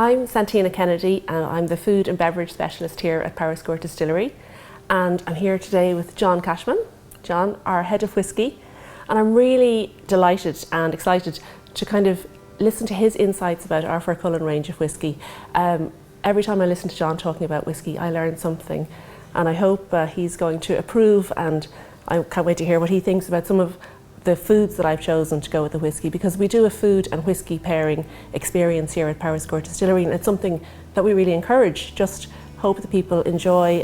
I'm Santina Kennedy and I'm the Food and Beverage Specialist here at Powerscourt Distillery, and I'm here today with John Cashman. John, our Head of Whisky, and I'm really delighted and excited to kind of listen to his insights about our Fercullen range of whisky. Every time I listen to John talking about whisky, I learn something, and I hope he's going to approve, and I can't wait to hear what he thinks about some of the foods that I've chosen to go with the whisky, because we do a food and whisky pairing experience here at Powerscourt Distillery, and it's something that we really encourage. Just hope that people enjoy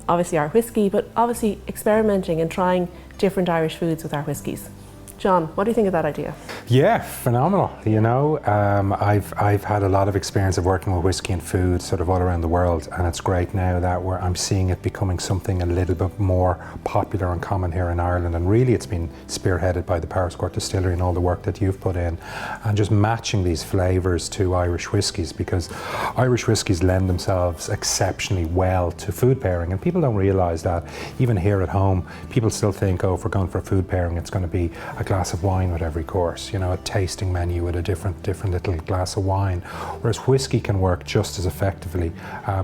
obviously our whisky, but obviously experimenting and trying different Irish foods with our whiskies. John, what do you think of that idea? Yeah, phenomenal. You know, I've had a lot of experience of working with whisky and food sort of all around the world, and it's great now that I'm seeing it becoming something a little bit more popular and common here in Ireland, and really it's been spearheaded by the Powerscourt Distillery and all the work that you've put in, and just matching these flavours to Irish whiskies, because Irish whiskies lend themselves exceptionally well to food pairing, and people don't realise that. Even here at home, people still think, oh, if we're going for a food pairing, it's going to be a glass of wine with every course, you know, a tasting menu with a different little glass of wine, whereas whiskey can work just as effectively,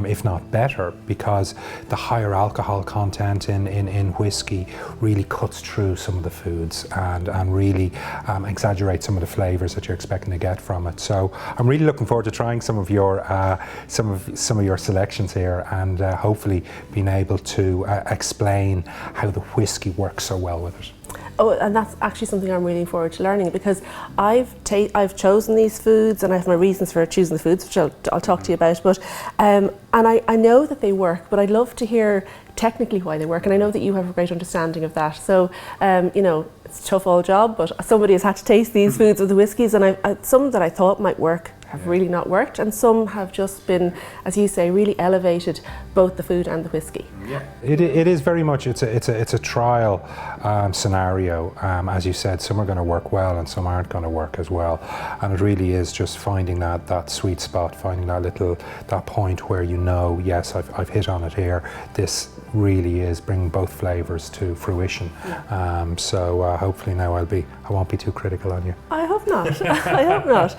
if not better, because the higher alcohol content in whiskey really cuts through some of the foods and really exaggerates some of the flavours that you're expecting to get from it. So I'm really looking forward to trying some of your some of your selections here, and hopefully being able to explain how the whiskey works so well with it. Oh, and that's actually something I'm really looking forward to learning, because I've chosen these foods and I have my reasons for choosing the foods, which I'll talk to you about. But and I know that they work, but I'd love to hear technically why they work, and I know that you have a great understanding of that. So you know, it's a tough old job, but somebody has had to taste these foods with the whiskies, and some that I thought might work have really not worked, and some have just been, as you say, really elevated both the food and the whisky. Yeah, it is very much. It's a trial scenario. As you said, some are going to work well and some aren't going to work as well, and it really is just finding that sweet spot, finding that point where you know, yes, I've hit on it here. This really is bringing both flavours to fruition. Yeah. So hopefully now I won't be too critical on you. I hope not. I hope not.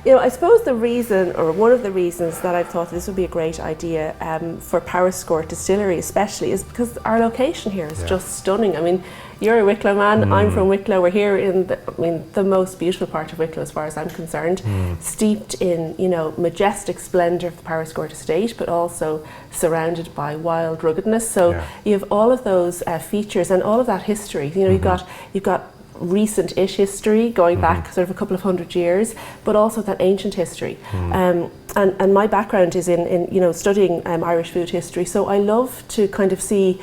You know, I suppose the reason, or one of the reasons that I've thought this would be a great idea for Powerscourt Distillery especially, is because our location here is just stunning. I mean, you're a Wicklow man, I'm from Wicklow. We're here in the most beautiful part of Wicklow as far as I'm concerned, steeped in, you know, majestic splendour of the Powerscourt estate, but also surrounded by wild ruggedness. So you have all of those features and all of that history. You know, you've got recent-ish history going back sort of a couple of hundred years, but also that ancient history. And my background is in you know, studying Irish food history, so I love to kind of see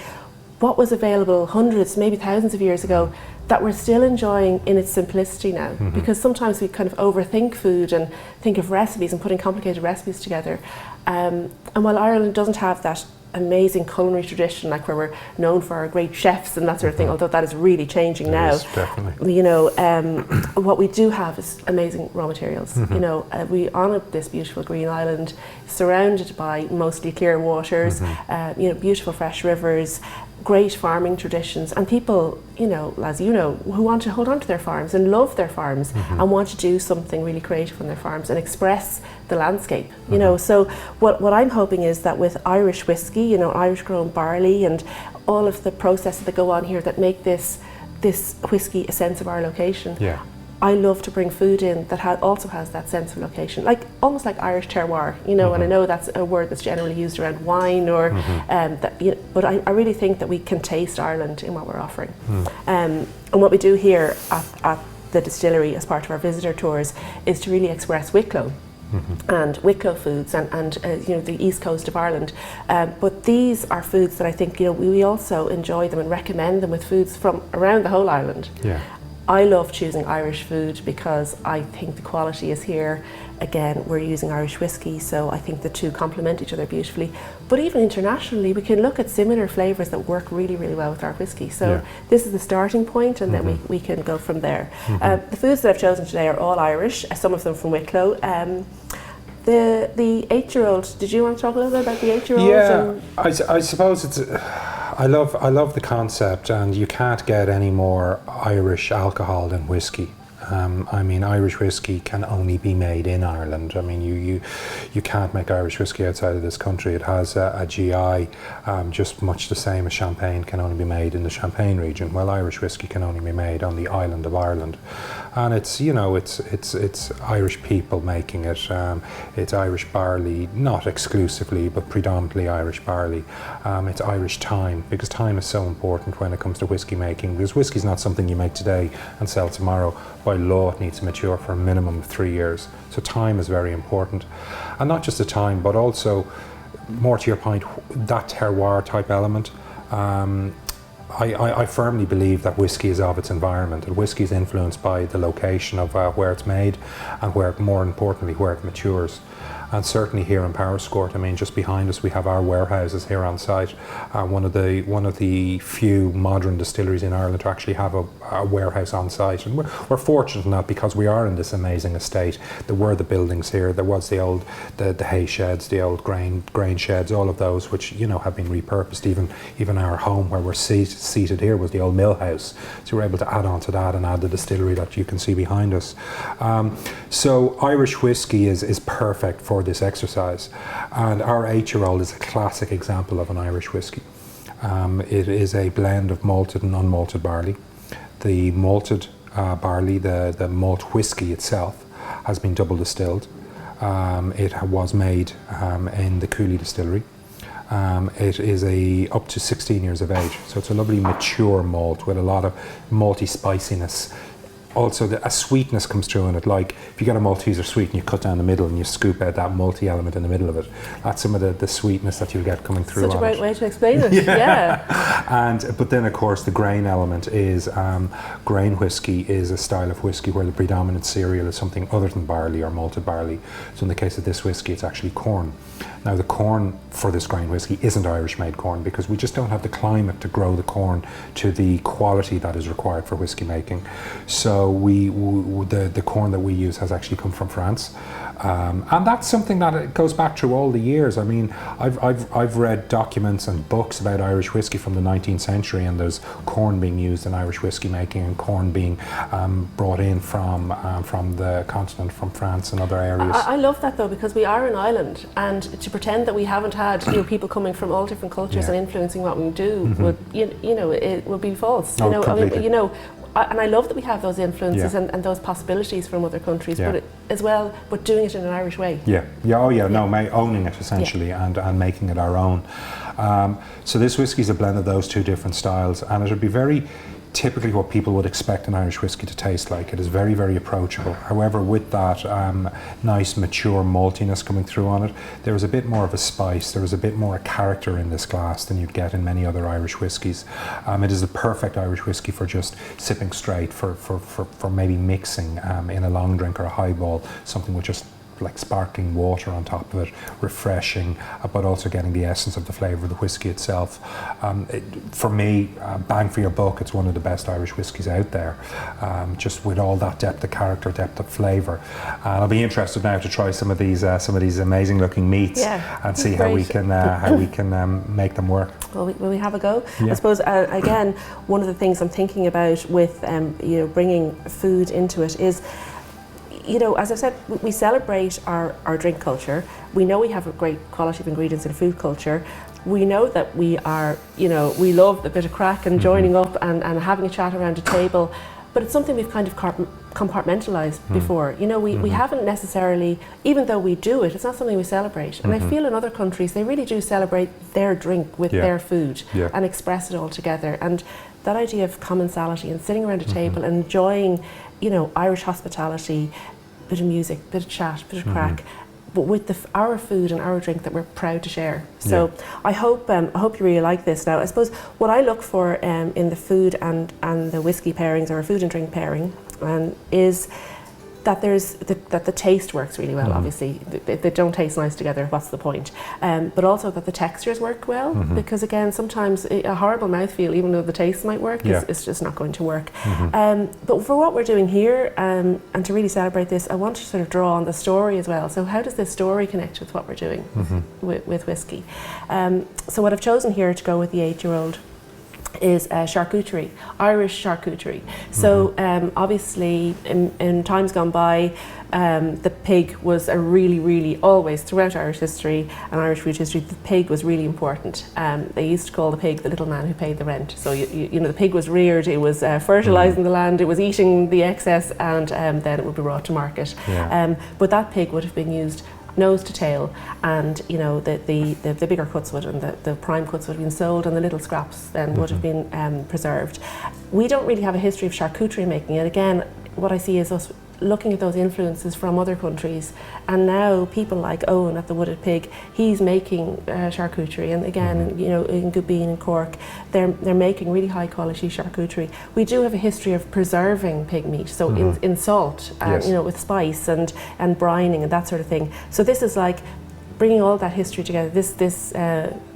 what was available hundreds, maybe thousands of years ago, that we're still enjoying in its simplicity now. Because sometimes we kind of overthink food and think of recipes and putting complicated recipes together. And while Ireland doesn't have that amazing culinary tradition, like where we're known for our great chefs and that sort of thing, although that is really changing now. Yes, definitely. You know, what we do have is amazing raw materials. You know, we on this beautiful green island, surrounded by mostly clear waters, you know, beautiful fresh rivers, great farming traditions, and people, you know, as you know, who want to hold on to their farms and love their farms and want to do something really creative on their farms and express the landscape, you know. So what I'm hoping is that with Irish whisky, you know, Irish grown barley and all of the processes that go on here that make this whisky a sense of our location. Yeah. I love to bring food in that also has that sense of location, like almost like Irish terroir, you know. And I know that's a word that's generally used around wine, or that, you know, but I really think that we can taste Ireland in what we're offering. And what we do here at the distillery as part of our visitor tours is to really express Wicklow. And Wicklow foods and you know, the east coast of Ireland, but these are foods that I think, you know, we also enjoy them and recommend them with foods from around the whole island. Yeah. I love choosing Irish food because I think the quality is here. Again, we're using Irish whiskey, so I think the two complement each other beautifully. But even internationally, we can look at similar flavours that work really, really well with our whiskey. So this is the starting point, and then we can go from there. The foods that I've chosen today are all Irish, some of them from Wicklow. The 8-year-old, did you want to talk a little bit about the 8-year-old? Yeah, I suppose it's... I love the concept, and you can't get any more Irish alcohol than whiskey. I mean, Irish whiskey can only be made in Ireland. I mean, you can't make Irish whiskey outside of this country. It has a GI, just much the same as Champagne can only be made in the Champagne region. Well, Irish whiskey can only be made on the island of Ireland, and it's, you know, it's Irish people making it. It's Irish barley, not exclusively, but predominantly Irish barley. It's Irish thyme, because thyme is so important when it comes to whiskey making, because whiskey is not something you make today and sell tomorrow. By law, it needs to mature for a minimum of 3 years. So thyme is very important. And not just the thyme, but also, more to your point, that terroir type element. I firmly believe that whiskey is of its environment, and whiskey is influenced by the location of where it's made, and where, more importantly, where it matures. And certainly here in Powerscourt, I mean, just behind us we have our warehouses here on site. One of the few modern distilleries in Ireland to actually have a warehouse on site, and we're fortunate in that, because we are in this amazing estate. There were the buildings here. There was the hay sheds, the old grain sheds, all of those, which, you know, have been repurposed. Even our home where we're seated here was the old mill house. So we're able to add on to that and add the distillery that you can see behind us. So Irish whiskey is perfect for this exercise, and our 8-year-old is a classic example of an Irish whiskey. It is a blend of malted and unmalted barley. The malted barley, the malt whiskey itself, has been double distilled. It was made in the Cooley Distillery. It is up to 16 years of age, so it's a lovely mature malt with a lot of malty spiciness. Also, a sweetness comes through in it. Like if you get a Malteser sweet and you cut down the middle and you scoop out that malty element in the middle of it, that's some of the sweetness that you'll get coming through. Such a great way to explain it. Yeah. But then of course the grain element is grain whiskey is a style of whiskey where the predominant cereal is something other than barley or malted barley. So in the case of this whiskey, it's actually corn. Now the corn for this grain whiskey isn't Irish made corn, because we just don't have the climate to grow the corn to the quality that is required for whiskey making. So the corn that we use has actually come from France, and that's something that goes back through all the years. I mean, I've read documents and books about Irish whiskey from the 19th century, and there's corn being used in Irish whiskey making, and corn being brought in from the continent, from France and other areas. I love that though, because we are an island, and to pretend that we haven't had people coming from all different cultures and influencing what we do would it would be false. And I love that we have those influences and those possibilities from other countries, but doing it in an Irish way. Owning it essentially and making it our own. So this whiskey is a blend of those two different styles, and it would be very typically what people would expect an Irish whiskey to taste like. It is very, very approachable. However, with that nice mature maltiness coming through on it, there is a bit more of a spice, there is a bit more a character in this glass than you'd get in many other Irish whiskies. It is the perfect Irish whiskey for just sipping straight, for maybe mixing in a long drink or a highball, something with just like sparkling water on top of it, refreshing, but also getting the essence of the flavour of the whiskey itself. For me, bang for your buck, it's one of the best Irish whiskies out there, just with all that depth of character, depth of flavour. And I'll be interested now to try some of these amazing looking meats and see how we can make them work. Will we have a go? I suppose again, one of the things I'm thinking about with bringing food into it is, as I said, we celebrate our drink culture. We know we have a great quality of ingredients in food culture. We know that we are, we love a bit of crack and joining up and having a chat around a table, but it's something we've kind of compartmentalized before. We haven't necessarily, even though we do it, it's not something we celebrate. And I feel in other countries, they really do celebrate their drink with their food and express it all together. And that idea of commensality and sitting around a table and enjoying, Irish hospitality, bit of music, bit of chat, bit of crack, but with our food and our drink that we're proud to share. So I hope you really like this. Now, I suppose what I look for in the food and the whiskey pairings, or a food and drink pairing, is that the taste works really well. Obviously, if they don't taste nice together, what's the point? But also that the textures work well, because again, sometimes a horrible mouthfeel, even though the taste might work, is just not going to work. But for what we're doing here, and to really celebrate this, I want to sort of draw on the story as well. So how does this story connect with what we're doing with whiskey? So what I've chosen here to go with the 8-year-old is charcuterie, Irish charcuterie. So obviously in times gone by, the pig was a really always throughout Irish history and Irish food history, the pig was really important. They used to call the pig the little man who paid the rent. So you know, the pig was reared, it was fertilising the land, it was eating the excess, and then it would be brought to market. But that pig would have been used nose to tail, and you know, the bigger cuts would, and the prime cuts would have been sold, and the little scraps then would have been preserved. We don't really have a history of charcuterie making. And again, what I see is us looking at those influences from other countries, and now people like Owen at the Wooded Pig, he's making charcuterie, and again, you know, in Goodbean and Cork, they're making really high quality charcuterie. We do have a history of preserving pig meat, so in salt, you know, with spice and brining and that sort of thing. So this is like bringing all that history together. This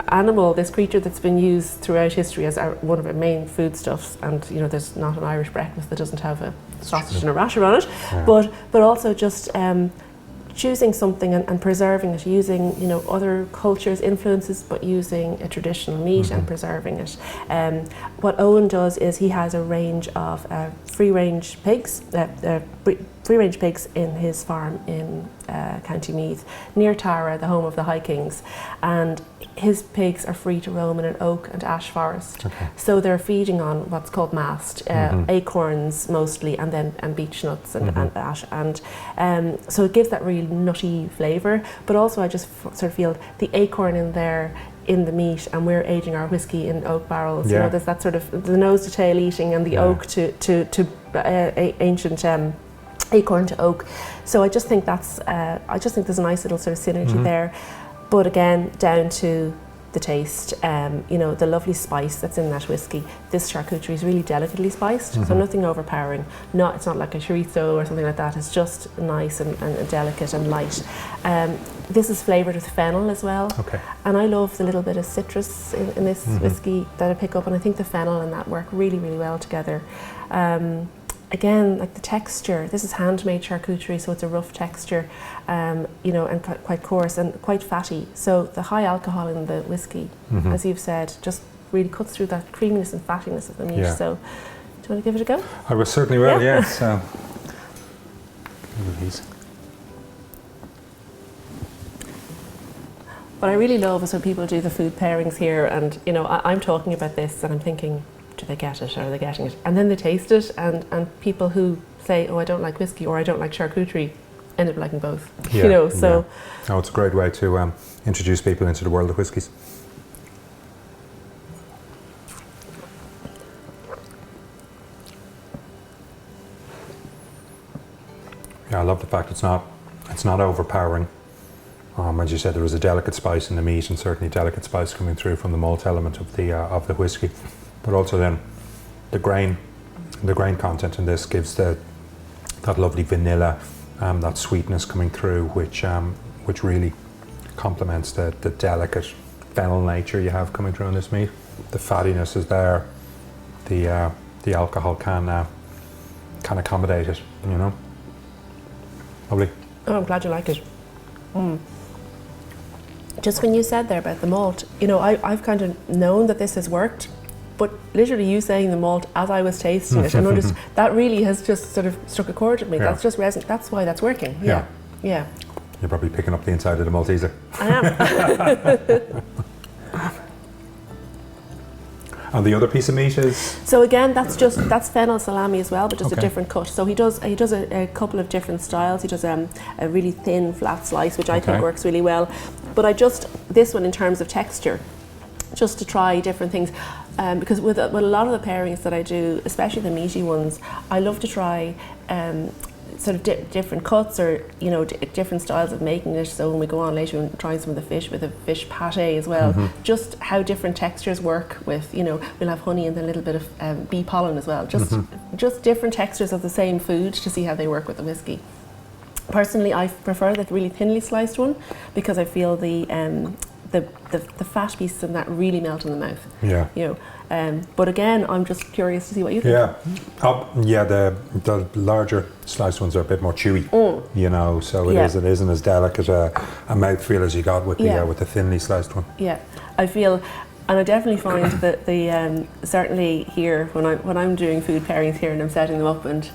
animal, this creature that's been used throughout history as one of our main foodstuffs, and you know, there's not an Irish breakfast that doesn't have a sausage and a rasher on it, but also just choosing something and preserving it, using, you know, other cultures' influences, but using a traditional meat and preserving it. What Owen does is he has a range of free-range pigs, free-range pigs in his farm in County Meath, near Tara, the home of the High Kings, and his pigs are free to roam in an oak and ash forest. So they're feeding on what's called mast, acorns mostly, and then beech nuts and ash, and so it gives that really nutty flavour. But also I just sort of feel the acorn in there in the meat, and we're aging our whiskey in oak barrels. You know, there's that sort of the nose to tail eating, and the oak to ancient acorn to oak. So I just think that's there's a nice little sort of synergy there. But again, down to the taste, you know, the lovely spice that's in that whiskey. This charcuterie is really delicately spiced, so nothing overpowering. It's not like a chorizo or something like that. It's just nice and delicate and light. This is flavoured with fennel as well. And I love the little bit of citrus in this whiskey that I pick up, and I think the fennel and that work really well together. Again, like the texture, this is handmade charcuterie, so it's a rough texture, you know, and quite coarse and quite fatty. So the high alcohol in the whiskey, as you've said, just really cuts through that creaminess and fattiness of the meat. So, do you want to give it a go? I will certainly will, So, what I really love is when people do the food pairings here, and you know, I'm talking about this and I'm thinking, do they get it, or are they getting it? And then they taste it, and people who say, oh, I don't like whiskey or I don't like charcuterie, end up liking both. You know, so. Oh, it's a great way to introduce people into the world of whiskies. Yeah, I love the fact it's not overpowering. As you said, there was a delicate spice in the meat, and certainly delicate spice coming through from the malt element of the whiskey. But also then the grain content in this gives that lovely vanilla, that sweetness coming through, which really complements the delicate fennel nature you have coming through in this meat. The fattiness is there. The alcohol can accommodate it. You know, lovely. Oh, I'm glad you like it. Just when you said there about the malt, you know, I've kind of known that this has worked. But literally you saying the malt as I was tasting it, and that really has just sort of struck a chord with me. That's just resonant. That's why that's working. Yeah. You're probably picking up the inside of the Malteser. I am. And the other piece of meat is? So again, that's fennel salami as well, but just a different cut. So he does a couple of different styles. He does a really thin flat slice, which I think works really well. But this one in terms of texture, just to try different things. Because with a lot of the pairings that I do, especially the meaty ones, I love to try sort of different cuts, or you know, different styles of making it. So when we go on later and try some of the fish with a fish pate as well, just how different textures work with, you know, we'll have honey and then a little bit of bee pollen as well. Just different textures of the same food to see how they work with the whiskey. Personally, I prefer the really thinly sliced one because I feel the fat pieces in that really melt in the mouth. You know, but again, I'm just curious to see what you think. The larger sliced ones are a bit more chewy. You know, so it isn't as delicate a mouthfeel as you got with the thinly sliced one. I feel And I definitely find that the certainly here when I'm doing food pairings here and I'm setting them up, and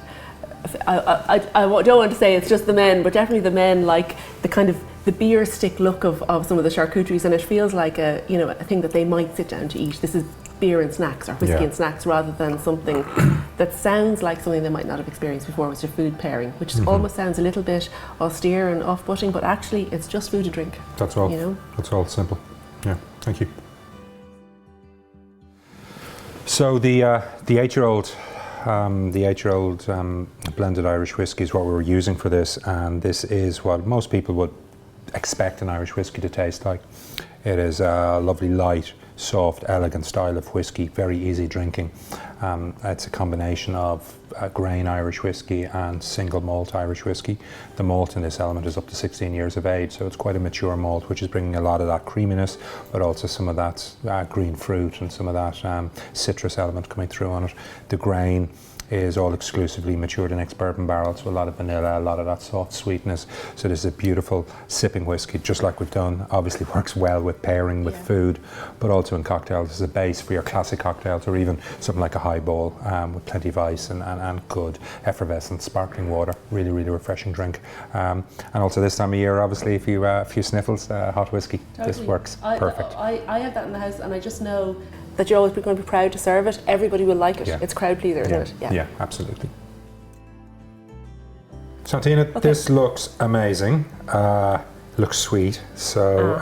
I don't want to say it's just the men, but definitely the men like the kind of the beer stick look of some of the charcuteries, and it feels like a thing that they might sit down to eat. This is beer and snacks or whiskey and snacks rather than something that sounds like something they might not have experienced before with your food pairing, which almost sounds a little bit austere and off-putting, but actually it's just food and drink. That's all. That's all simple. Yeah, thank you. So the 8-year-old blended Irish whiskey is what we were using for this, and this is what most people would expect an Irish whiskey to taste like. It is a lovely light, soft, elegant style of whiskey, very easy drinking. It's a combination of grain Irish whiskey and single malt Irish whiskey. The malt in this element is up to 16 years of age, so it's quite a mature malt, which is bringing a lot of that creaminess, but also some of that green fruit and some of that citrus element coming through on it. The grain is all exclusively matured in ex-bourbon barrels, so a lot of vanilla, a lot of that soft sweetness. So this is a beautiful sipping whiskey, just like we've done. Obviously works well with pairing with food, but also in cocktails as a base for your classic cocktails, or even something like a highball with plenty of ice and good effervescent sparkling water. Really, really refreshing drink. And also this time of year, obviously, if you a few sniffles, hot whiskey, this works perfect. I have that in the house, and I just know that you're always going to be proud to serve it. Everybody will like it. It's crowd pleaser, isn't it? Yeah, absolutely. So Tina, this looks amazing. Looks sweet. So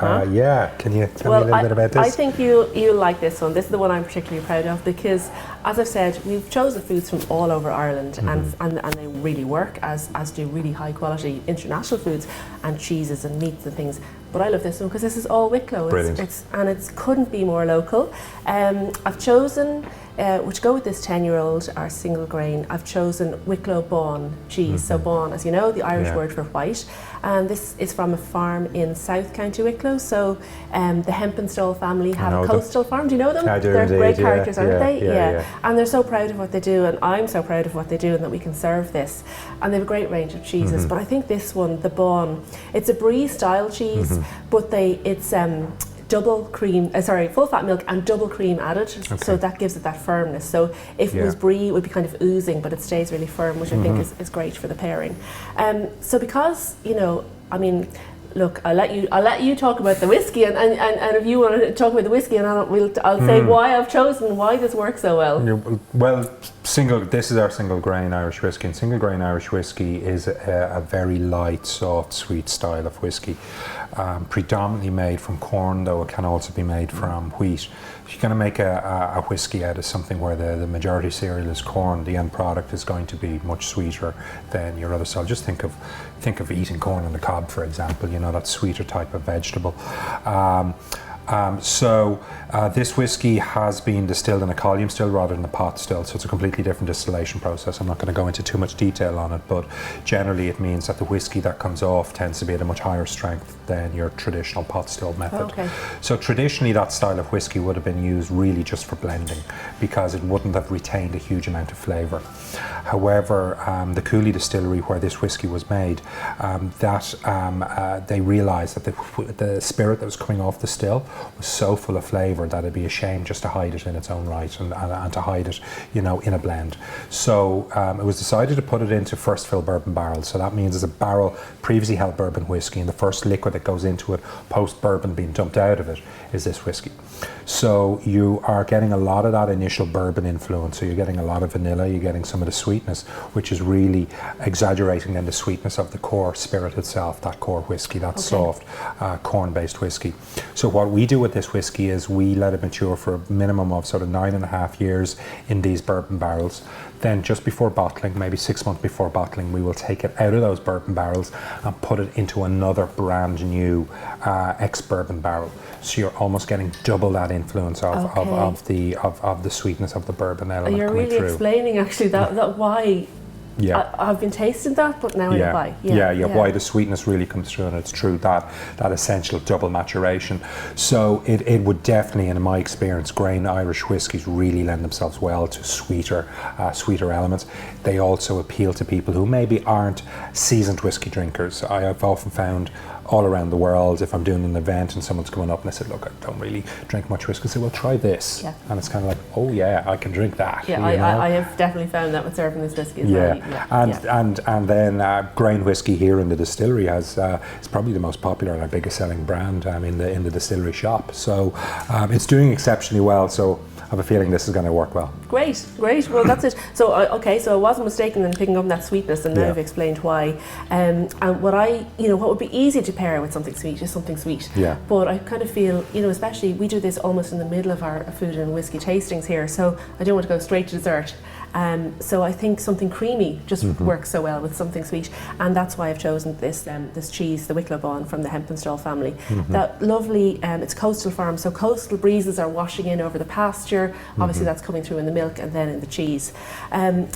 can you tell me a little bit about this? I think you'll like this one. This is the one I'm particularly proud of because, as I've said, we've chosen foods from all over Ireland, and they really work, as do really high quality international foods and cheeses and meats and things. But I love this one because this is all Wicklow. Brilliant. It couldn't be more local. I've chosen, which go with this 10-year-old, our single grain, I've chosen Wicklow Bun Cheese. So bun, as you know, the Irish word for white. And this is from a farm in South County Wicklow. So the Hempenstall family have a coastal farm. Do you know them? I do. They're indeed, great characters, aren't they? Yeah. And they're so proud of what they do, and I'm so proud of what they do, and that we can serve this. And they have a great range of cheeses, but I think this one, the bun, it's a brie style cheese, but it's double cream, full fat milk and double cream added, so that gives it that firmness. So if it was brie, it would be kind of oozing, but it stays really firm, which I think is great for the pairing. So because, look, I'll let you talk about the whiskey, and if you want to talk about the whiskey, and I'll say why I've chosen, why this works so well. Well, this is our single grain Irish whiskey, and single grain Irish whiskey is a very light, soft, sweet style of whiskey. Predominantly made from corn, though it can also be made from wheat. If you're going to make a whiskey out of something where the majority cereal is corn, the end product is going to be much sweeter than your other style. Just think of eating corn on the cob, for example. That sweeter type of vegetable. This whiskey has been distilled in a column still rather than a pot still, so it's a completely different distillation process. I'm not going to go into too much detail on it, but generally it means that the whiskey that comes off tends to be at a much higher strength than your traditional pot still method. So traditionally that style of whiskey would have been used really just for blending, because it wouldn't have retained a huge amount of flavour. However, the Cooley distillery where this whiskey was made, they realised that the spirit that was coming off the still was so full of flavour that it'd be a shame just to hide it in its own right and to hide it, in a blend. So it was decided to put it into first fill bourbon barrels. So that means it's a barrel previously held bourbon whiskey, and the first liquid that goes into it post bourbon being dumped out of it is this whiskey. So you are getting a lot of that initial bourbon influence. So you're getting a lot of vanilla, you're getting some of the sweetness, which is really exaggerating then the sweetness of the core spirit itself, that core whiskey, that soft corn-based whiskey. So what we do with this whiskey is we let it mature for a minimum of sort of 9.5 years in these bourbon barrels. Then just before bottling, maybe 6 months before bottling, we will take it out of those bourbon barrels and put it into another brand new ex-bourbon barrel. So you're almost getting double that influence of the sweetness of the bourbon element You're coming really through. explaining actually that why. I've been tasting that, but now I know why. Why the sweetness really comes through, and it's true that essential double maturation. So it would definitely, in my experience, grain Irish whiskies really lend themselves well to sweeter elements. They also appeal to people who maybe aren't seasoned whiskey drinkers. I have often found all around the world. If I'm doing an event and someone's coming up and I said, look, I don't really drink much whiskey, I say, well, try this. Yeah. And it's kind of like, oh yeah, I can drink that. Yeah, I have definitely found that with serving this whiskey as well. And then grain whiskey here in the distillery is probably the most popular and our biggest selling brand in the distillery shop. So it's doing exceptionally well. So I have a feeling this is going to work well. Great. Well, that's it. So, so I wasn't mistaken in picking up that sweetness, and now I've explained why. And what would be easy to pair with something sweet is something sweet. Yeah. But I kind of feel, especially we do this almost in the middle of our food and whiskey tastings here, so I don't want to go straight to dessert. So I think something creamy just works so well with something sweet, and that's why I've chosen this cheese, the Wicklow Bun from the Hempenstall family. That lovely, it's coastal farm, so coastal breezes are washing in over the pasture. Obviously that's coming through in the milk and then in the cheese.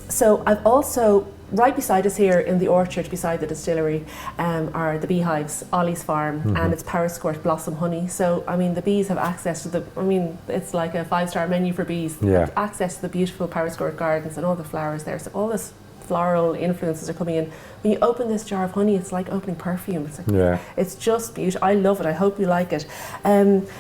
So I've also, right beside us here in the orchard beside the distillery are the beehives, Ollie's farm, and it's Powerscourt Blossom Honey. So, I mean, the bees have access to it's like a 5-star menu for bees. Yeah. Access to the beautiful Powerscourt gardens and all the flowers there. So all this floral influences are coming in. When you open this jar of honey, it's like opening perfume. It's like, it's just beautiful. I love it. I hope you like it.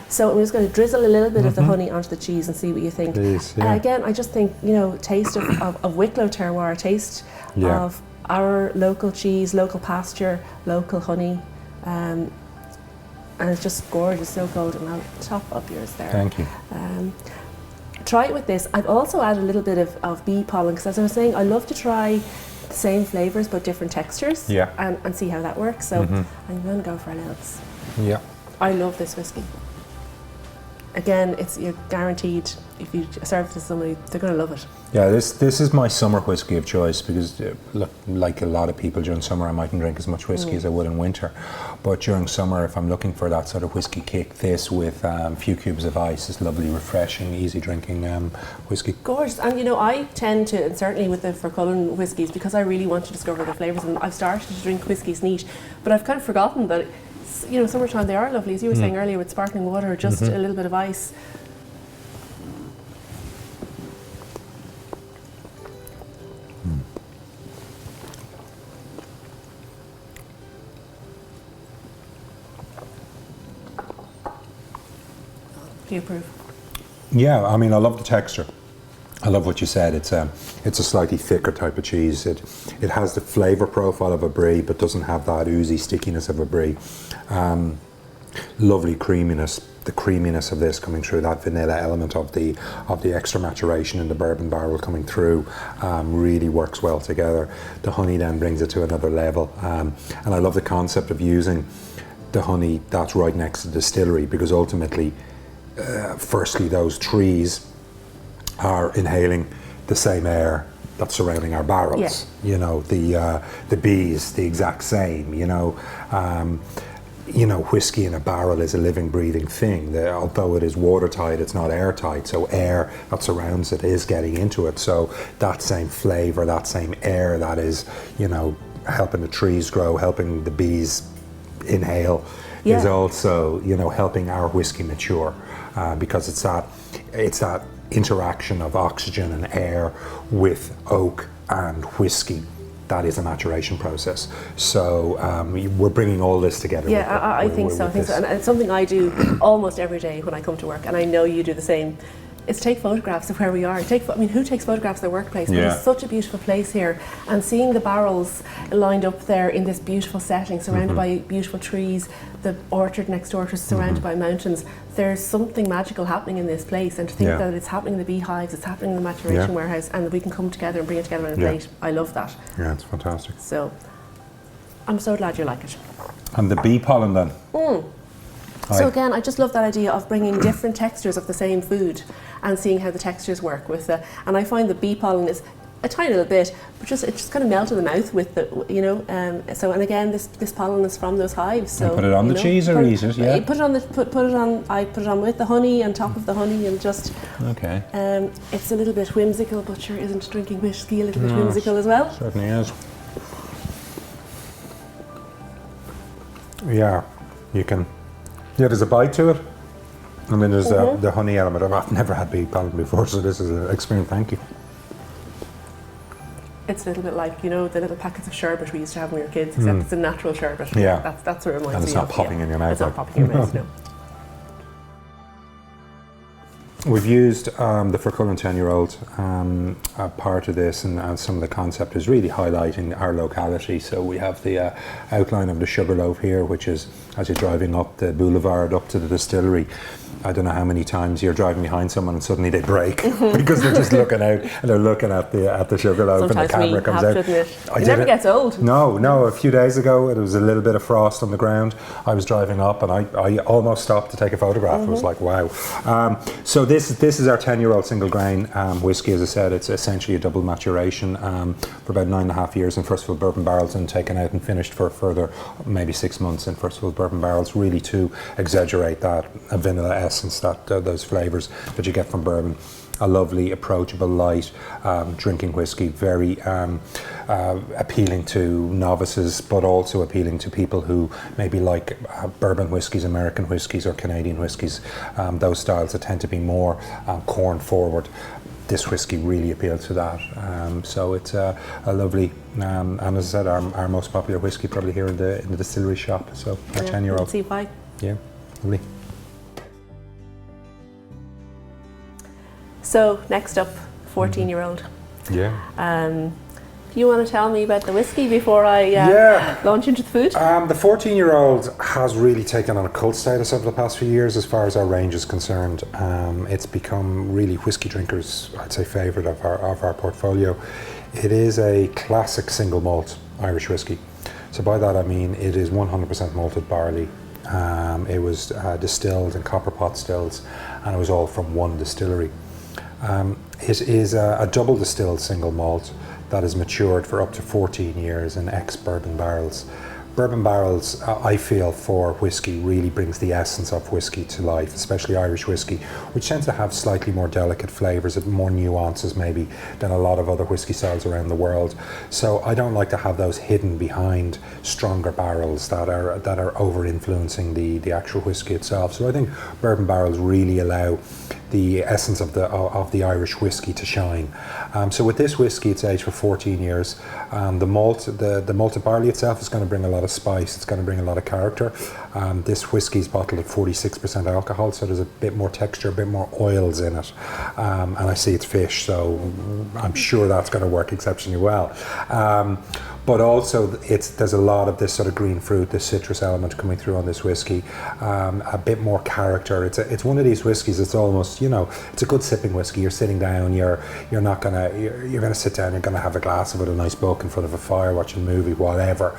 So I'm just going to drizzle a little bit of the honey onto the cheese and see what you think. Please, yeah. Again, I just think, taste of Wicklow terroir, taste of our local cheese, local pasture, local honey. And it's just gorgeous, so golden. I'll top up yours there. Thank you. Try it with this. I've also added a little bit of bee pollen, because as I was saying, I love to try the same flavours but different textures and see how that works. So I'm going to go for an ounce. Yeah. I love this whiskey. Again, you're guaranteed, if you serve it to somebody, they're going to love it. Yeah, this is my summer whiskey of choice, because look, like a lot of people during summer, I mightn't drink as much whiskey as I would in winter. But during summer, if I'm looking for that sort of whiskey kick, this with a few cubes of ice is lovely, refreshing, easy drinking whiskey. Gorgeous. And I tend to, and certainly with the Fercullen whiskies, because I really want to discover the flavours, and I've started to drink whiskies neat, but I've kind of forgotten that summertime they are lovely, as you were saying earlier, with sparkling water, just a little bit of ice. Do you approve? Yeah, I mean, I love the texture. I love what you said. It's a slightly thicker type of cheese. It has the flavour profile of a brie, but doesn't have that oozy stickiness of a brie. Lovely creaminess. The creaminess of this coming through, that vanilla element of the extra maturation in the bourbon barrel coming through, really works well together. The honey then brings it to another level, and I love the concept of using the honey that's right next to the distillery, because ultimately, firstly, those trees are inhaling the same air that's surrounding our barrels. The bees, the exact same. Whiskey in a barrel is a living, breathing thing. Although it is watertight, it's not airtight. So air that surrounds it is getting into it. So that same flavour, that same air that is, helping the trees grow, helping the bees inhale, is also, helping our whiskey mature, because it's that interaction of oxygen and air with oak and whiskey. That is a maturation process. So we're bringing all this together. Yeah, I think so. And it's something I do almost every day when I come to work, and I know you do the same. Is take photographs of where we are. Who takes photographs of their workplace? But it's such a beautiful place here, and seeing the barrels lined up there in this beautiful setting, surrounded by beautiful trees, the orchard next door is surrounded by mountains. There's something magical happening in this place, and to think that it's happening in the beehives, it's happening in the maturation warehouse, and we can come together and bring it together on a plate. I love that. Yeah, it's fantastic. So I'm so glad you like it. And the bee pollen then? So again, I just love that idea of bringing different textures of the same food and seeing how the textures work with the. And I find the bee pollen is a tiny little bit, but it just kind of melts in the mouth with the, So and again, this pollen is from those hives. So and put it on the cheese or eat it. Yeah. Put it on I put it on with the honey, on top of the honey, and just. Okay. It's a little bit whimsical, but sure, isn't drinking whiskey a little bit whimsical as well? Certainly is. Yeah, you can. Yeah, there's a bite to it. I mean, there's the honey element. I've never had bee pollen before, so this is an experience. Thank you. It's a little bit like, you know, the little packets of sherbet we used to have when we were kids, except it's a natural sherbet. Yeah. That's what it reminds me of. And it's not popping in your mouth. It's not popping in your mouth, no. We've used the Fercullen 10-year-old part of this, and some of the concept is really highlighting our locality. So we have the outline of the sugar loaf here, which is as you're driving up the boulevard up to the distillery. I don't know how many times you're driving behind someone and suddenly they break because they're just looking out and they're looking at the sugar loaf. Sometimes and the camera comes out. It never gets old. No. A few days ago, it was a little bit of frost on the ground. I was driving up and I almost stopped to take a photograph. It was like, wow. So this is our 10-year-old single grain whiskey. As I said, it's essentially a double maturation for about 9.5 years in first fill bourbon barrels and taken out and finished for a further maybe 6 months in first fill bourbon barrels, really to exaggerate that vanilla essence, those flavours that you get from bourbon. A lovely, approachable, light drinking whiskey, very appealing to novices, but also appealing to people who maybe like bourbon whiskies, American whiskies, or Canadian whiskies. Those styles that tend to be more corn forward. This whiskey really appealed to that. So it's a lovely, and as I said, our most popular whiskey probably here in the distillery shop. So our 10-year-old. See why? Yeah, lovely. So next up, 14-year-old. Yeah. Do you want to tell me about the whiskey before I launch into the food? The 14-year-old has really taken on a cult status over the past few years as far as our range is concerned. It's become really whiskey drinkers, I'd say, favourite of our portfolio. It is a classic single malt Irish whiskey. So by that I mean it is 100% malted barley. It was distilled in copper pot stills, and it was all from one distillery. It is a double distilled single malt that is matured for up to 14 years in ex-bourbon barrels. Bourbon barrels, I feel, for whiskey really brings the essence of whiskey to life, especially Irish whiskey, which tends to have slightly more delicate flavours and more nuances maybe than a lot of other whiskey styles around the world. So I don't like to have those hidden behind stronger barrels that are over-influencing the actual whiskey itself. So I think bourbon barrels really allow the essence of the Irish whiskey to shine. So with this whiskey, it's aged for 14 years. The malted barley itself is going to bring a lot of spice. It's going to bring a lot of character. This whiskey is bottled at 46% alcohol, so there's a bit more texture, a bit more oils in it. And I see it's fish, so I'm sure that's going to work exceptionally well. But also there's a lot of this sort of green fruit, this citrus element coming through on this whiskey. A bit more character. It's one of these whiskeys. It's almost, it's a good sipping whiskey. You're sitting down. You're gonna sit down. You're gonna have a glass of it, a nice book in front of a fire, watching a movie, whatever.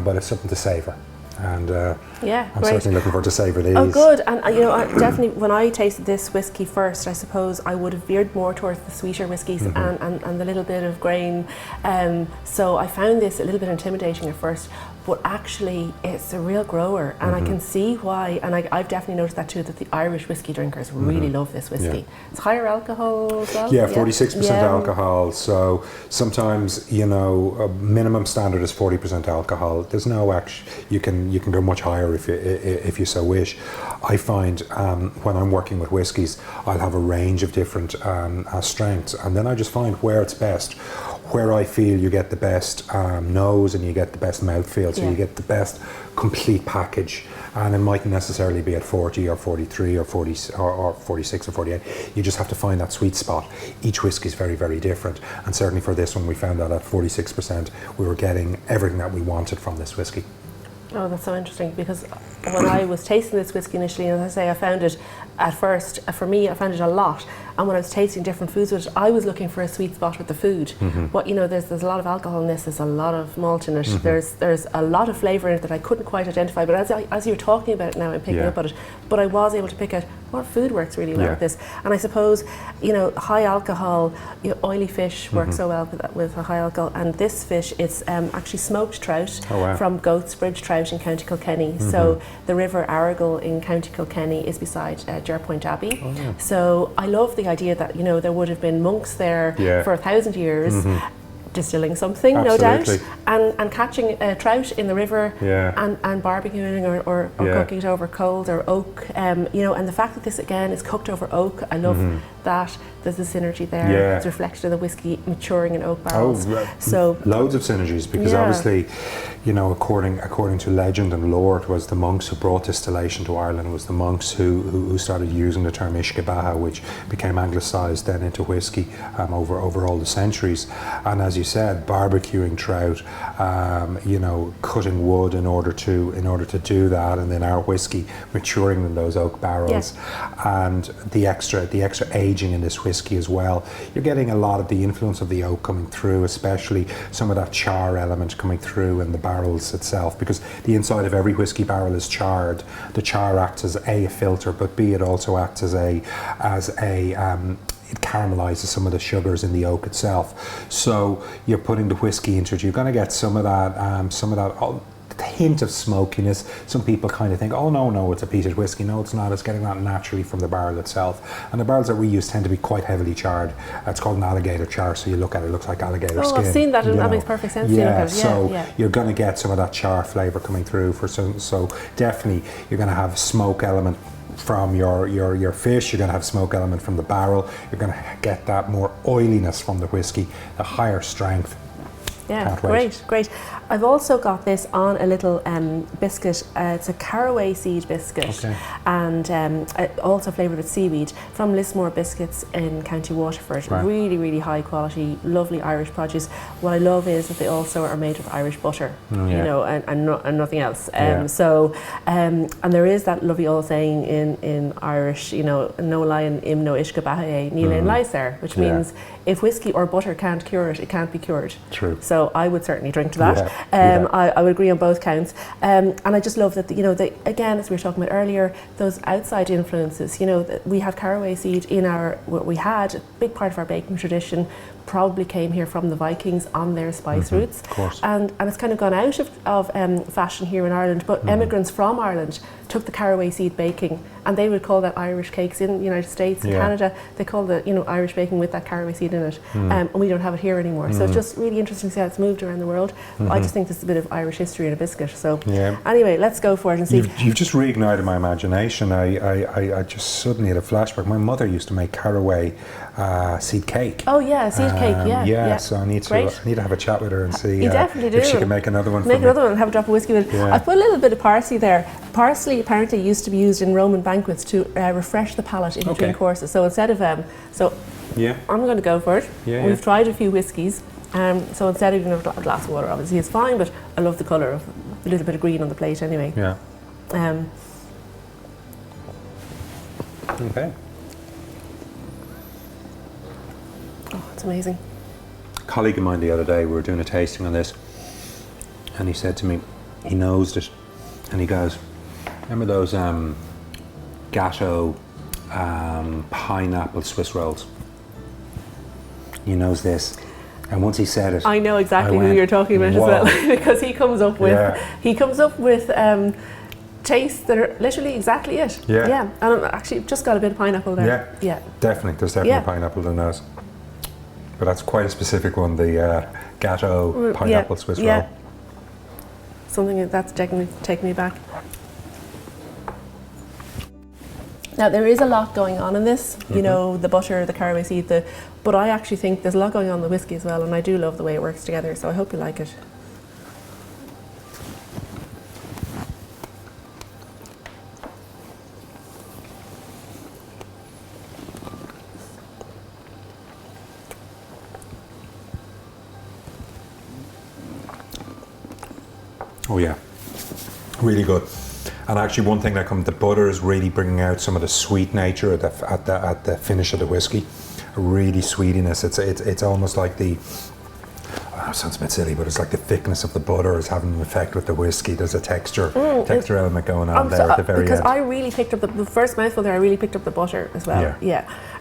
But it's something to savor. And I'm certainly looking forward to savor these. Oh, good. And I definitely, when I tasted this whiskey first, I suppose I would have veered more towards the sweeter whiskies and the little bit of grain. So I found this a little bit intimidating at first, but actually it's a real grower, and I can see why. And I've definitely noticed that too, that the Irish whiskey drinkers really love this whiskey. Yeah. It's higher alcohol as well. Yeah, 46% alcohol. So sometimes, a minimum standard is 40% alcohol. There's no you can go much higher if you so wish. I find when I'm working with whiskies, I'll have a range of different strengths, and then I just find where it's best, where I feel you get the best nose and you get the best mouthfeel, so you get the best complete package. And it mightn't necessarily be at 40 or 43 or 40 or 46 or 48. You just have to find that sweet spot. Each whiskey is very, very different, and certainly for this one, we found that at 46%, we were getting everything that we wanted from this whiskey. Oh, that's so interesting, because when I was tasting this whiskey initially, and as I say, I found it at first, for me, I found it a lot. And when I was tasting different foods with it, I was looking for a sweet spot with the food. But there's a lot of alcohol in this, there's a lot of malt in it, there's a lot of flavour in it that I couldn't quite identify. But as you're talking about it now, I'm picking up on it. But I was able to pick out what food works really well with this. And I suppose, high alcohol, oily fish works so well with a high alcohol. And this fish, it's actually smoked trout from Goat's Bridge Trout in County Kilkenny. So the River Argyll in County Kilkenny is beside Jerpoint Abbey. Oh, yeah. So I love the idea that there would have been monks there for 1,000 years, distilling something, Absolutely. no doubt, and catching a trout in the river, and barbecuing or cooking it over coals or oak, you know, and the fact that this again is cooked over oak, I love that. There's a synergy there. Yeah. It's reflected in the whiskey maturing in oak barrels. So loads of synergies, because obviously, you know, according to legend and lore, it was the monks who brought distillation to Ireland. It was the monks who started using the term ishkabaha, which became anglicised then into whiskey over all the centuries. And as you said, barbecuing trout, you know, cutting wood in order to do that, and then our whiskey maturing in those oak barrels, and the extra aging in this whiskey as well. You're getting a lot of the influence of the oak coming through, especially some of that char element coming through in the barrels itself, because the inside of every whiskey barrel is charred. The char acts as a filter, but B, it also acts as a it caramelizes some of the sugars in the oak itself. So you're putting the whiskey into it, you're going to get some of that hint of smokiness. Some people kind of think, oh no, it's a peated whiskey. No, it's not. It's getting that naturally from the barrel itself. And the barrels that we use tend to be quite heavily charred. It's called an alligator char, so you look at it, it looks like alligator skin. I've seen that, and that makes perfect sense. You're going to get some of that char flavour coming through. So definitely you're going to have smoke element from your fish, you're going to have smoke element from the barrel, you're going to get that more oiliness from the whiskey, the higher strength. Yeah, great. I've also got this on a little biscuit. It's a caraway seed biscuit, and also flavoured with seaweed from Lismore Biscuits in County Waterford. Right. Really, really high quality, lovely Irish produce. What I love is that they also are made with Irish butter, you know, and nothing else. So, and there is that lovely old saying in Irish, you know, no lion im no ishka bahae, níl lies there, which means if whiskey or butter can't cure it, it can't be cured. True. So I would certainly drink to that. I would agree on both counts. And I just love that, you know, again, as we were talking about earlier, those outside influences, you know, we have caraway seed in we had a big part of our baking tradition probably came here from the Vikings on their spice routes. Of course. And it's kind of gone out of fashion here in Ireland, but emigrants from Ireland took the caraway seed baking, and they would call that Irish cakes in the United States and Canada. They call the, you know, Irish baking with that caraway seed in it, and we don't have it here anymore. So it's just really interesting to see how it's moved around the world. I just think there's a bit of Irish history in a biscuit. So anyway, let's go for it and see. You've just reignited my imagination. I just suddenly had a flashback. My mother used to make caraway seed cake. Oh yeah, seed cake. Yeah. So I need to have a chat with her and see if she can make another one. Make another one and have a drop of whiskey with it. I put a little bit of parsley there. Parsley apparently used to be used in Roman banquets to refresh the palate in between courses. So instead of I'm going to go for it. We've tried a few whiskies. So instead of a glass of water, obviously it's fine, but I love the colour of a little bit of green on the plate anyway. Okay. Oh, it's amazing. A colleague of mine the other day, we were doing a tasting on this, and he said to me, he nosed it, and he goes, remember those Gatto pineapple Swiss rolls? He knows this. And once he said it, I know exactly who you're talking about as well, because he comes up with tastes that are literally exactly it. And I'm actually just got a bit of pineapple there. Definitely, there's definitely pineapple in those. But that's quite a specific one, the Gatto pineapple Swiss roll. Something that's taking me back. Now there is a lot going on in this, you know, the butter, the caraway seed, but I actually think there's a lot going on in the whiskey as well, and I do love the way it works together, so I hope you like it. Oh yeah, really good. And actually, one thing that comes, the butter is really bringing out some of the sweet nature at the finish of the whiskey. A really sweetiness. It's almost like the. It sounds a bit silly, but it's like the thickness of the butter is having an effect with the whiskey. There's a texture element going on there at the very because end. I really picked up the first mouthful there. I really picked up the butter as well.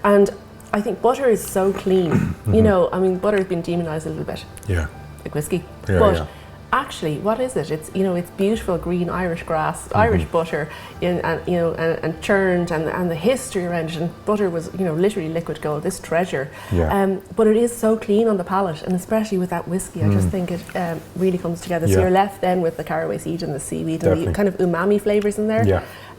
And I think butter is so clean. You know, I mean, butter has been demonized a little bit. Like whiskey, but Actually, what is it? It's it's beautiful green Irish grass, Irish butter, and churned, and the history around it. And butter was literally liquid gold, this treasure. Yeah. But it is so clean on the palate, and especially with that whiskey, I just think it really comes together. So you're left then with the caraway seed and the seaweed and the kind of umami flavors in there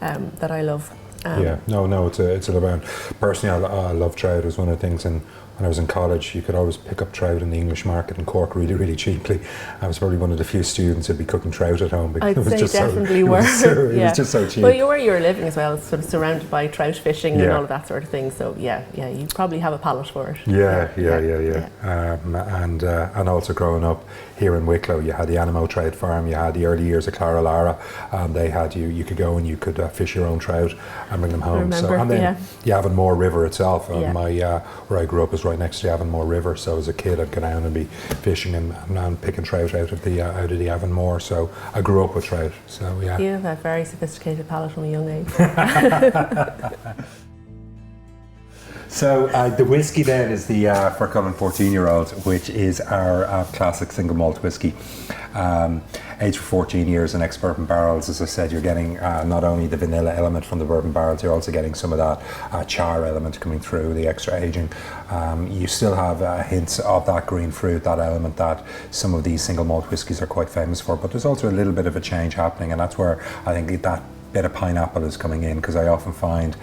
that I love. No, it's a around. Personally, I love trout. It was one of the things, and when I was in college, you could always pick up trout in the English market in Cork really, really cheaply. I was probably one of the few students who'd be cooking trout at home because I'd it was say just definitely it was just so cheap. Well, where you're living as well, it's sort of surrounded by trout fishing and all of that sort of thing. So you probably have a palate for it. And also growing up here in Wicklow, you had the Animo Trout Farm, you had the early years of Clara Lara, and they had you could go and you could fish your own trout and bring them home. And then the Avonmore River itself, where I grew up was right next to the Avonmore River. So as a kid, I'd go down and be fishing and picking trout out of the Avonmore. So I grew up with trout. So you have a very sophisticated palate from a young age. So the whiskey then is the Fercullen 14-year-old, which is our classic single malt whiskey. Aged for 14 years in ex-bourbon barrels. As I said, you're getting not only the vanilla element from the bourbon barrels, you're also getting some of that char element coming through, the extra aging. You still have hints of that green fruit, that element that some of these single malt whiskies are quite famous for, but there's also a little bit of a change happening, and that's where I think that bit of pineapple is coming in, because I often find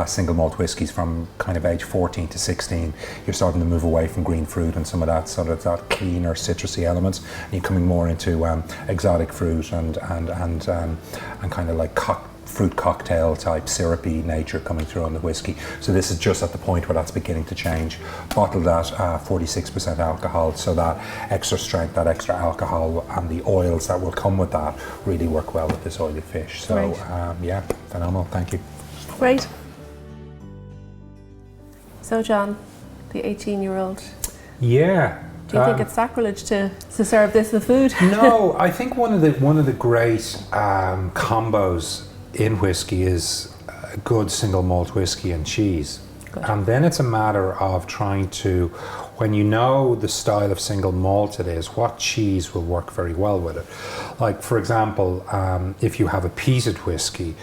single malt whiskies from kind of age 14 to 16, you're starting to move away from green fruit and some of that sort of that cleaner citrusy elements, and you're coming more into exotic fruit and kind of like fruit cocktail type syrupy nature coming through on the whiskey. So this is just at the point where that's beginning to change. Bottled at 46% alcohol, so that extra strength, that extra alcohol and the oils that will come with that really work well with this oily fish. So phenomenal, thank you. Great. So John, the 18-year-old. Yeah. Do you think it's sacrilege to serve this with food? No, I think one of the great combos in whiskey is a good single malt whiskey and cheese. Good. And then it's a matter of trying to, when you know the style of single malt it is, what cheese will work very well with it. Like, for example, if you have a peated whiskey,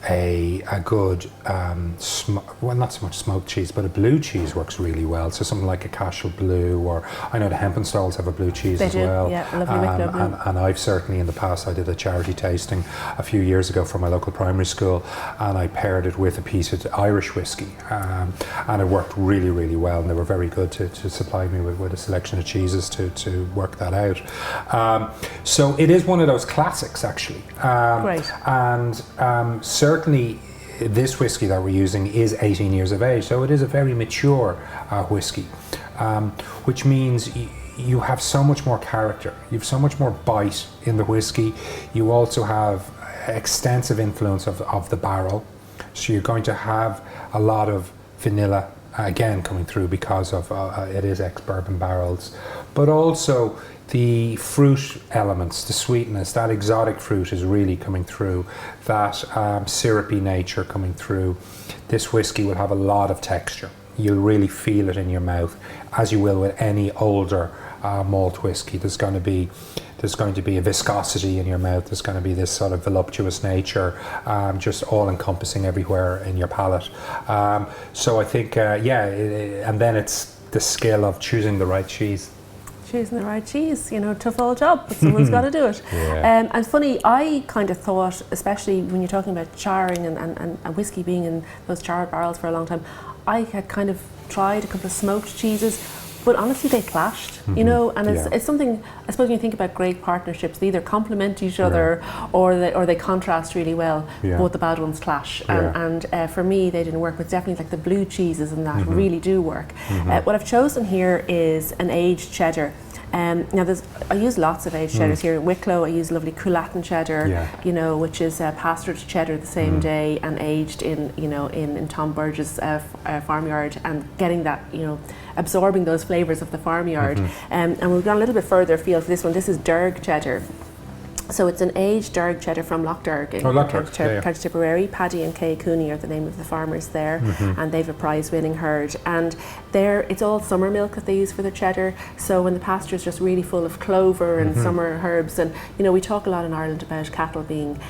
a good, well, not so much smoked cheese, but a blue cheese works really well. So something like a Cashel Blue, or I know the Hempenstalls have a blue cheese as well. Yeah, lovely Wicklow Blue. And I've certainly in the past, I did a charity tasting a few years ago for my local primary school, and I paired it with a piece of Irish whiskey, and it worked really, really well. And they were very good to supply me with a selection of cheeses to work that out. So it is one of those classics, actually. Great. And certainly this whiskey that we're using is 18 years of age, so it is a very mature whiskey, which means you have so much more character, you have so much more bite in the whiskey. You also have extensive influence of the barrel, so you're going to have a lot of vanilla again coming through because of it is ex-bourbon barrels, but also the fruit elements, the sweetness, that exotic fruit is really coming through, that syrupy nature coming through. This whiskey will have a lot of texture. You'll really feel it in your mouth, as you will with any older malt whiskey. There's going to be a viscosity in your mouth. There's going to be this sort of voluptuous nature, just all encompassing everywhere in your palate. So I think, and then it's the skill of choosing the right cheese. Choosing the right cheese, tough old job, but someone's got to do it. Yeah. And funny, I kind of thought, especially when you're talking about charring and whiskey being in those charred barrels for a long time, I had kind of tried a couple of smoked cheeses, but honestly they clashed, and it's something, I suppose when you think about great partnerships, they either complement each other or they contrast really well, both the bad ones clash. And for me, they didn't work, but definitely like the blue cheeses and that really do work. What I've chosen here is an aged cheddar. Now I use lots of aged cheddars here in Wicklow. I use lovely Coolatin cheddar, which is pastured cheddar the same day and aged in Tom Burgess' farmyard, and getting that, absorbing those flavours of the farmyard. And we've gone a little bit further afield for this one. This is Derg Cheddar. So it's an aged Derg Cheddar from Derg in County Tipperary. Paddy and Kay Cooney are the name of the farmers there, and they've a prize-winning herd. And it's all summer milk that they use for the cheddar. So when the pasture is just really full of clover and summer herbs, and we talk a lot in Ireland about cattle being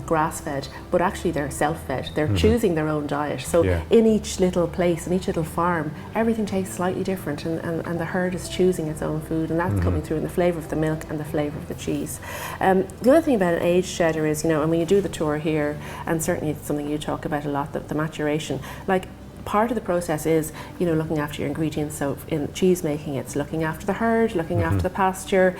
grass-fed, but actually they're self-fed. They're choosing their own diet. So in each little place, in each little farm, everything tastes slightly different, and the herd is choosing its own food, and that's coming through in the flavour of the milk and the flavour of the cheese. The other thing about an aged cheddar is, and when you do the tour here, and certainly it's something you talk about a lot, the maturation, like part of the process is, looking after your ingredients. So in cheese making, it's looking after the herd, looking after the pasture,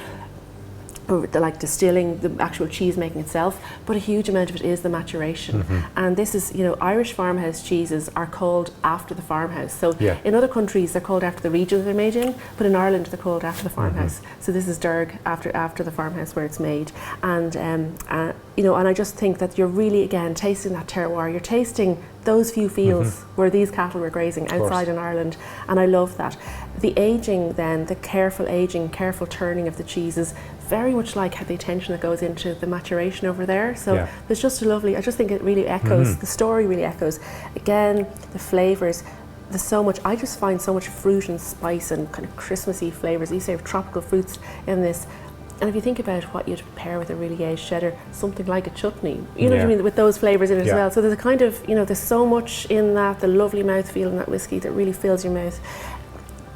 like distilling the actual cheese making itself, but a huge amount of it is the maturation. And this is, Irish farmhouse cheeses are called after the farmhouse. So in other countries they're called after the region they're made in, but in Ireland they're called after the farmhouse. So this is Derg after the farmhouse where it's made. And and I just think that you're really, again, tasting that terroir. You're tasting those few fields where these cattle were grazing outside in Ireland, and I love that. The aging then, the careful aging, careful turning of the cheeses, very much like the attention that goes into the maturation over there. So there's just I just think it really echoes, the story really echoes. Again, the flavours, there's so much, I just find so much fruit and spice and kind of Christmassy flavours. You say tropical fruits in this. And if you think about what you'd pair with a really aged cheddar, something like a chutney, you know what I mean, with those flavours in it as well. So there's a kind of, there's so much in that, the lovely mouthfeel in that whiskey that really fills your mouth.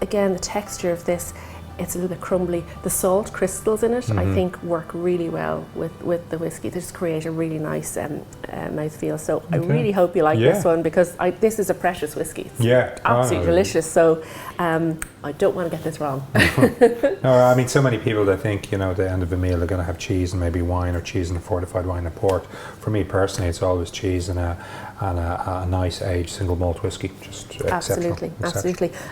Again, the texture of this, it's a little bit crumbly. The salt crystals in it, I think, work really well with the whiskey. They just create a really nice mouthfeel. So I really hope you like this one, because this is a precious whiskey. It's absolutely delicious. So I don't want to get this wrong. No, I mean, so many people that think, at the end of a meal they're going to have cheese and maybe wine, or cheese and a fortified wine and port. For me personally, it's always cheese and a nice aged single malt whiskey. Just absolutely.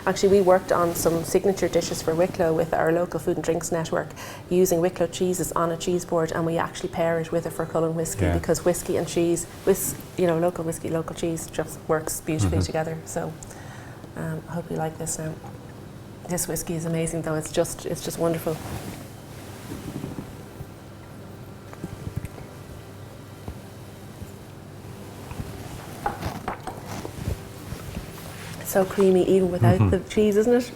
Actually, we worked on some signature dishes for Wicklow with our local food and drinks network, using Wicklow cheeses on a cheese board, and we actually pair it with a Fercullen whiskey, because whiskey and cheese, local whiskey, local cheese, just works beautifully together. So I hope you like this now. This whiskey is amazing, though. It's just wonderful. So creamy even without the cheese, isn't it?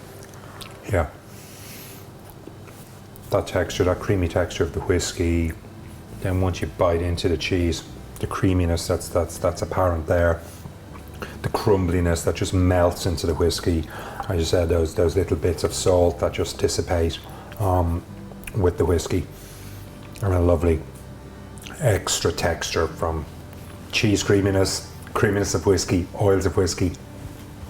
Yeah. That texture, that creamy texture of the whiskey, then once you bite into the cheese, the creaminess that's apparent there, the crumbliness that just melts into the whiskey. As you said, those little bits of salt that just dissipate with the whiskey, and a lovely extra texture from cheese creaminess of whiskey, oils of whiskey,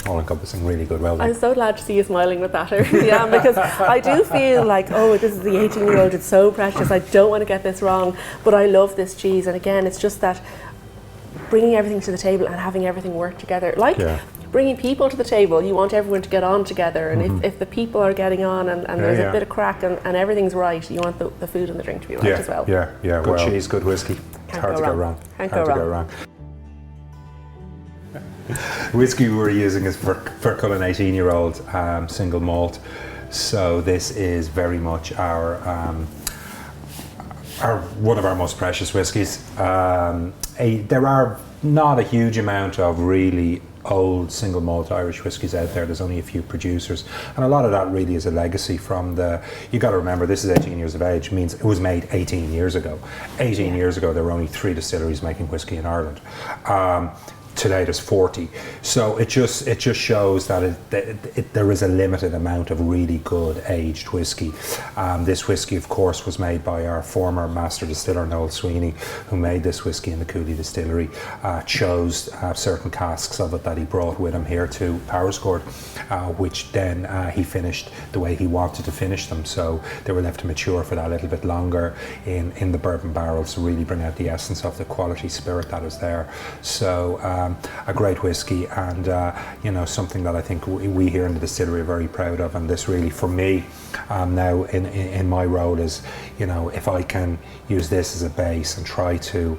all encompassing, really good. Well done. I'm so glad to see you smiling with that. I really am, because I do feel like, this is the 18-year-old, it's so precious, I don't want to get this wrong, but I love this cheese. And again, it's just that bringing everything to the table and having everything work together. Bringing people to the table, you want everyone to get on together, and if the people are getting on and there's a bit of crack and everything's right, you want the food and the drink to be right as well. Good cheese, good whiskey. It's hard to go wrong. Can't go wrong. Whiskey we're using is Fercullen 18-year-old single malt. So this is very much our one of our most precious whiskies. There are not a huge amount of really old single malt Irish whiskies out there. There's only a few producers, and a lot of that really is a legacy from you got to remember, this is 18 years of age, means it was made 18 years ago. 18 years ago there were only 3 distilleries making whiskey in Ireland. Today there's 40, so it just shows that there is a limited amount of really good aged whiskey. This whiskey, of course, was made by our former master distiller Noel Sweeney, who made this whiskey in the Cooley Distillery. Chose certain casks of it that he brought with him here to Powerscourt, which then he finished the way he wanted to finish them. So they were left to mature for that little bit longer in the bourbon barrels to really bring out the essence of the quality spirit that is there. So a great whiskey, and something that I think we here in the distillery are very proud of. And this really, for me, now in my role is, if I can use this as a base and try to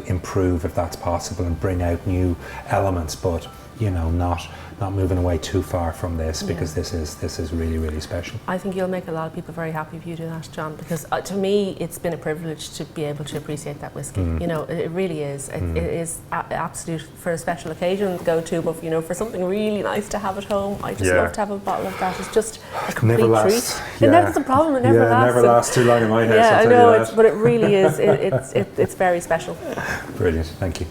improve if that's possible and bring out new elements, but not moving away too far from this, because this is really, really special. I think you'll make a lot of people very happy if you do that, John, because to me it's been a privilege to be able to appreciate that whiskey. It really is. It is absolute for a special occasion to go to, but for something really nice to have at home, I just love to have a bottle of that. It's just a complete treat. And that's the problem, it never lasts. It never lasts too long in my house. Yeah, I know, but it really is. It's very special. Brilliant, thank you.